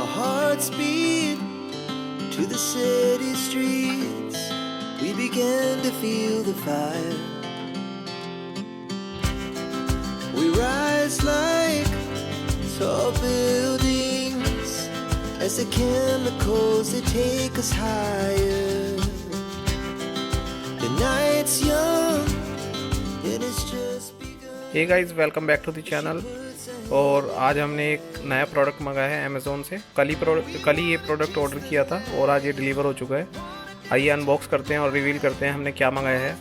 Our hearts beat to the city streets. We began to feel the fire. We rise like tall buildings as the chemicals they take us higher. The night's young and it's just begun. Hey guys, welcome back to the channel. और आज हमने एक नया product मंगाया है Amazon से। कल ही ये प्रोडक्ट ऑर्डर किया था और आज ये डिलीवर हो चुका है। आइए अनबॉक्स करते हैं और रिवील करते हैं हमने क्या मंगाया है।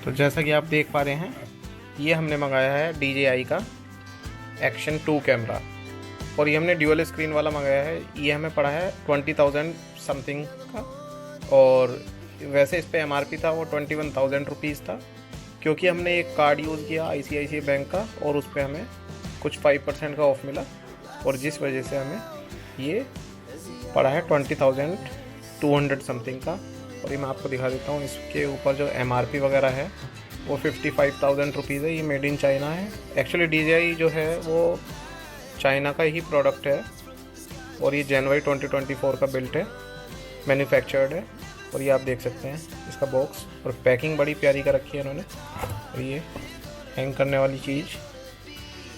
तो जैसा कि आप देख पा रहे हैं, ये हमने मंगाया है DJI का एक्शन 2 कैमरा और ये हमने ड्यूअल स्क्रीन वाला मंगाया है। ये हमें पड़ा है 20,000 समथिंग का और वैसे इस पे MRP था वो 21,000 रुपीज़ था, क्योंकि हमने एक कार्ड यूज़ किया ICICI बैंक का और उस पर हमें कुछ 5% का ऑफ मिला और जिस वजह से हमें ये पड़ा है 20,200 समथिंग का। और ये मैं आपको दिखा देता हूँ, इसके ऊपर जो MRP वगैरह है वो 55,000 रुपीज़ है। ये मेड इन चाइना है। एक्चुअली DJI जो है वो चाइना का ही प्रोडक्ट है और ये जनवरी 2024 का बिल्ट है, मैन्युफैक्चर्ड है। और ये आप देख सकते हैं इसका बॉक्स और पैकिंग बड़ी प्यारी कर रखी है इन्होंने। और ये हैंग करने वाली चीज़।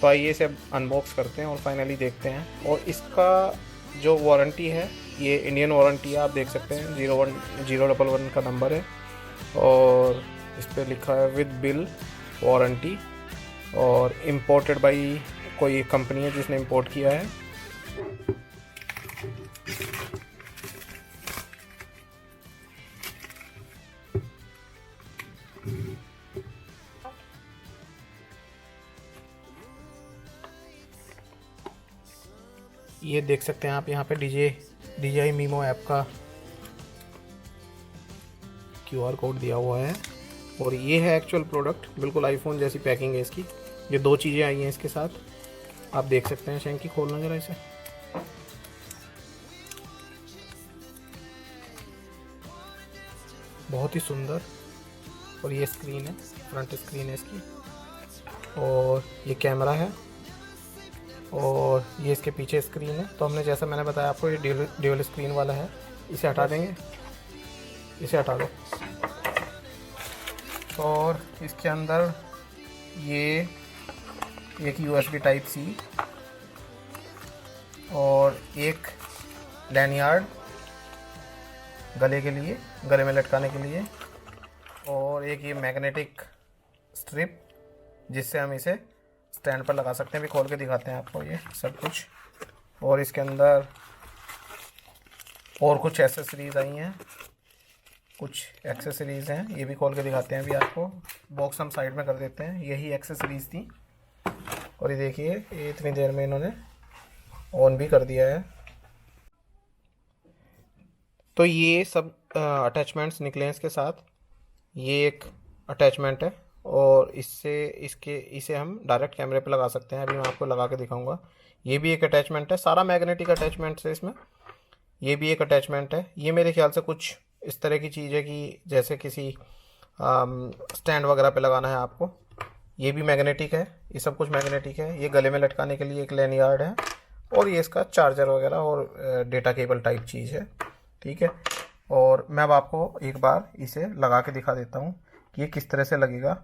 तो आइए इसे अनबॉक्स करते हैं और फाइनली देखते हैं। और इसका जो वारंटी है ये इंडियन वारंटी है, आप देख सकते हैं 011 का नंबर है और इस पर लिखा है विद बिल वारंटी और इम्पोर्टेड बाई कोई कंपनी है जिसने इंपोर्ट किया है। ये देख सकते हैं आप यहाँ पे DJI मीमो ऐप का QR कोड दिया हुआ है और ये है एक्चुअल प्रोडक्ट। बिल्कुल आईफोन जैसी पैकिंग है इसकी। ये दो चीज़ें आई हैं इसके साथ, आप देख सकते हैं। शैंकी खोलना जरा इसे। बहुत ही सुंदर। और ये स्क्रीन है, फ्रंट स्क्रीन है इसकी और ये कैमरा है और ये इसके पीछे स्क्रीन है। तो हमने जैसा मैंने बताया आपको ये ड्यूअल स्क्रीन वाला है। इसे हटा देंगे, इसे हटा दो। और इसके अंदर ये एक USB टाइप C और एक लैनियार्ड गले के लिए, गले में लटकाने के लिए, और एक ये मैग्नेटिक स्ट्रिप जिससे हम इसे स्टैंड पर लगा सकते हैं। भी खोल के दिखाते हैं आपको ये सब कुछ। और इसके अंदर और कुछ एक्सेसरीज आई हैं, कुछ एक्सेसरीज हैं, ये भी खोल के दिखाते हैं अभी आपको। बॉक्स हम साइड में कर देते हैं। यही एक्सेसरीज थी और ये देखिए ये इतनी देर में इन्होंने ऑन भी कर दिया है। तो ये सब अटैचमेंट्स निकले हैं इसके साथ। ये एक अटैचमेंट है और इसे हम डायरेक्ट कैमरे पे लगा सकते हैं। अभी मैं आपको लगा के दिखाऊंगा। ये भी एक अटैचमेंट है, सारा मैग्नेटिक अटैचमेंट्स है इसमें। ये भी एक अटैचमेंट है। ये मेरे ख्याल से कुछ इस तरह की चीज़ है कि जैसे किसी स्टैंड वगैरह पे लगाना है आपको। ये भी मैग्नेटिक है, ये सब कुछ मैग्नेटिक है। ये गले में लटकाने के लिए एक लैनियार्ड है और ये इसका चार्जर वगैरह और डेटा केबल टाइप चीज़ है। ठीक है। और मैं अब आपको एक बार इसे लगा के दिखा देता हूँ कि ये किस तरह से लगेगा।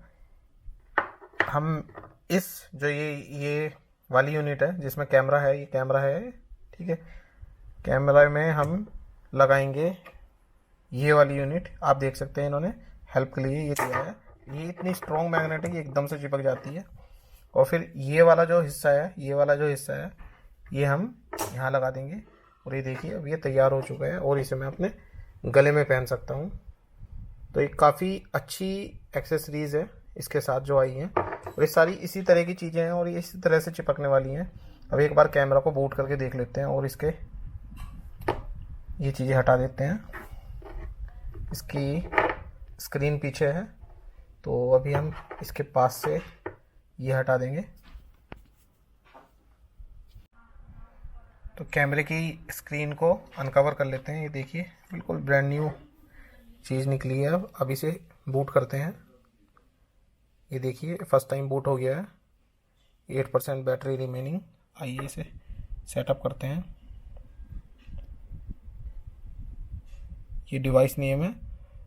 हम इस जो ये वाली यूनिट है जिसमें कैमरा है, ये कैमरा है, ठीक है। कैमरा में हम लगाएंगे ये वाली यूनिट। आप देख सकते हैं इन्होंने हेल्प के लिए ये दिया है। ये इतनी स्ट्रॉन्ग मैग्नेटिक एकदम से चिपक जाती है। और फिर ये वाला जो हिस्सा है, ये हम यहाँ लगा देंगे। और ये देखिए अब ये तैयार हो चुका है और इसे मैं अपने गले में पहन सकता हूँ। तो ये काफ़ी अच्छी एक्सेसरीज है इसके साथ जो आई हैं और ये सारी इसी तरह की चीज़ें हैं और ये इसी तरह से चिपकने वाली हैं। अब एक बार कैमरा को बूट करके देख लेते हैं और इसके ये चीज़ें हटा देते हैं। इसकी स्क्रीन पीछे है तो अभी हम इसके पास से ये हटा देंगे। तो कैमरे की स्क्रीन को अनकवर कर लेते हैं। ये देखिए बिल्कुल ब्रांड न्यू चीज़ निकली है। अब इसे बूट करते हैं। ये देखिए फर्स्ट टाइम बूट हो गया है। 8% बैटरी रिमेनिंग। आइए इसे सेटअप करते हैं। ये डिवाइस नेम है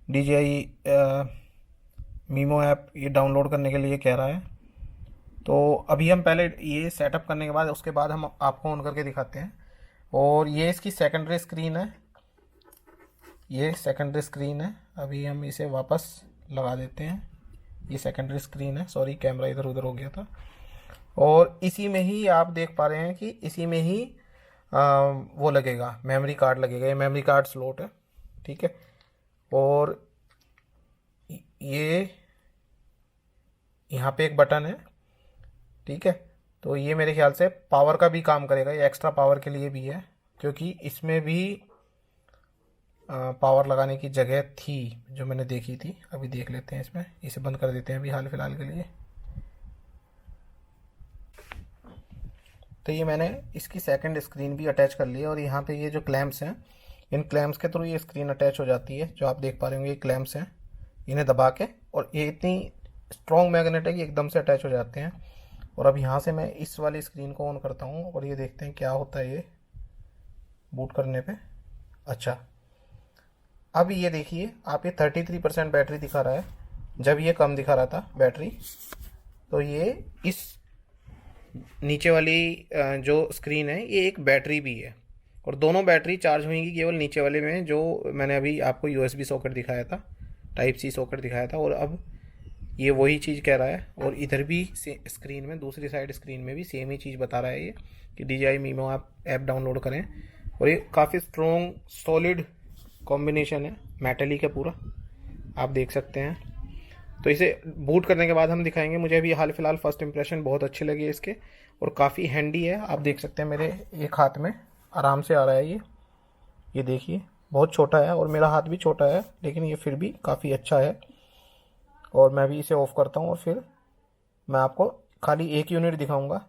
DJI मीमो ऐप। ये डाउनलोड करने के लिए कह रहा है। तो अभी हम पहले ये सेटअप करने के बाद उसके बाद हम आपको ऑन करके दिखाते हैं। और ये इसकी सेकेंडरी स्क्रीन है। ये सेकेंडरी स्क्रीन है। अभी हम इसे वापस लगा देते हैं। ये सेकेंडरी स्क्रीन है। सॉरी कैमरा इधर उधर हो गया था। और इसी में ही आप देख पा रहे हैं कि इसी में ही वो लगेगा, मेमोरी कार्ड लगेगा। ये मेमोरी कार्ड स्लॉट है, ठीक है। और ये यहाँ पे एक बटन है, ठीक है। तो ये मेरे ख्याल से पावर का भी काम करेगा। ये एक्स्ट्रा पावर के लिए भी है, क्योंकि इसमें भी पावर लगाने की जगह थी जो मैंने देखी थी। अभी देख लेते हैं इसमें। इसे बंद कर देते हैं अभी हाल फिलहाल के लिए। तो ये मैंने इसकी सेकंड स्क्रीन भी अटैच कर ली है। और यहाँ पे ये जो क्लैम्प्स हैं, इन क्लैम्प्स के थ्रू ये स्क्रीन अटैच हो जाती है। जो आप देख पा रहे होंगे ये क्लैम्प्स हैं, इन्हें दबा के, और ये इतनी स्ट्रॉन्ग मैग्नेट है कि एकदम से अटैच हो जाते हैं। और अब यहाँ से मैं इस वाली स्क्रीन को ऑन करता हूँ और ये देखते हैं क्या होता है ये बूट करने पे। अच्छा, अब ये देखिए आप, ये 33% बैटरी दिखा रहा है। जब ये कम दिखा रहा था बैटरी, तो ये इस नीचे वाली जो स्क्रीन है ये एक बैटरी भी है। और दोनों बैटरी चार्ज होंगी केवल नीचे वाले में, जो मैंने अभी आपको USB सॉकेट दिखाया था, टाइप C सॉकेट दिखाया था। और अब ये वही चीज़ कह रहा है। और इधर भी स्क्रीन में, दूसरी साइड स्क्रीन में भी सेम ही चीज़ बता रहा है ये कि DJI मीमो ऐप डाउनलोड करें। और ये काफ़ी स्ट्रॉन्ग सॉलिड कॉम्बिनेशन है, मेटलिक है पूरा, आप देख सकते हैं। तो इसे बूट करने के बाद हम दिखाएंगे। मुझे अभी हाल फिलहाल फर्स्ट इंप्रेशन बहुत अच्छे लगे इसके, और काफ़ी हैंडी है। आप देख सकते हैं मेरे एक हाथ में आराम से आ रहा है ये देखिए बहुत छोटा है, और मेरा हाथ भी छोटा है, लेकिन ये फिर भी काफ़ी अच्छा है। और मैं भी इसे ऑफ करता हूँ और फिर मैं आपको खाली एक यूनिट दिखाऊंगा।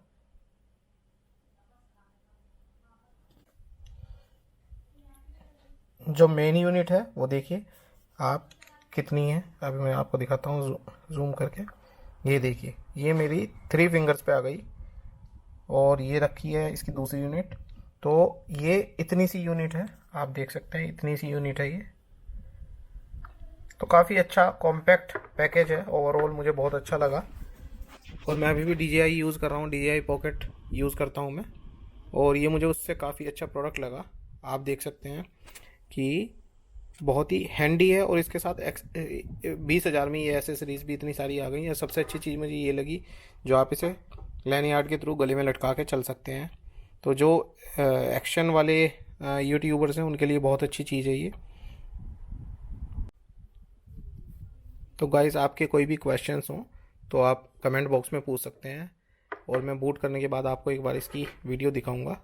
जो मेन यूनिट है वो देखिए आप कितनी है। अभी मैं आपको दिखाता हूँ जूम करके। ये देखिए ये मेरी 3 फिंगर्स पे आ गई, और ये रखी है इसकी दूसरी यूनिट। तो ये इतनी सी यूनिट है, आप देख सकते हैं इतनी सी यूनिट है ये। तो काफ़ी अच्छा कॉम्पैक्ट पैकेज है। ओवरऑल मुझे बहुत अच्छा लगा। और मैं अभी भी DJI यूज़ कर रहा हूँ, DJI पॉकेट यूज़ करता हूँ मैं, और ये मुझे उससे काफ़ी अच्छा प्रोडक्ट लगा। आप देख सकते हैं कि बहुत ही हैंडी है। और इसके साथ 20,000 में ये एसेसरीज़ भी इतनी सारी आ गई हैं। सबसे अच्छी चीज़ मुझे ये लगी, जो आप इसे लैनियार्ड के थ्रू गले में लटका के चल सकते हैं। तो जो एक्शन वाले यूट्यूबर्स हैं उनके लिए बहुत अच्छी चीज़ है ये। तो गाइज़ आपके कोई भी क्वेश्चंस हों तो आप कमेंट बॉक्स में पूछ सकते हैं, और मैं बूट करने के बाद आपको एक बार इसकी वीडियो दिखाऊंगा।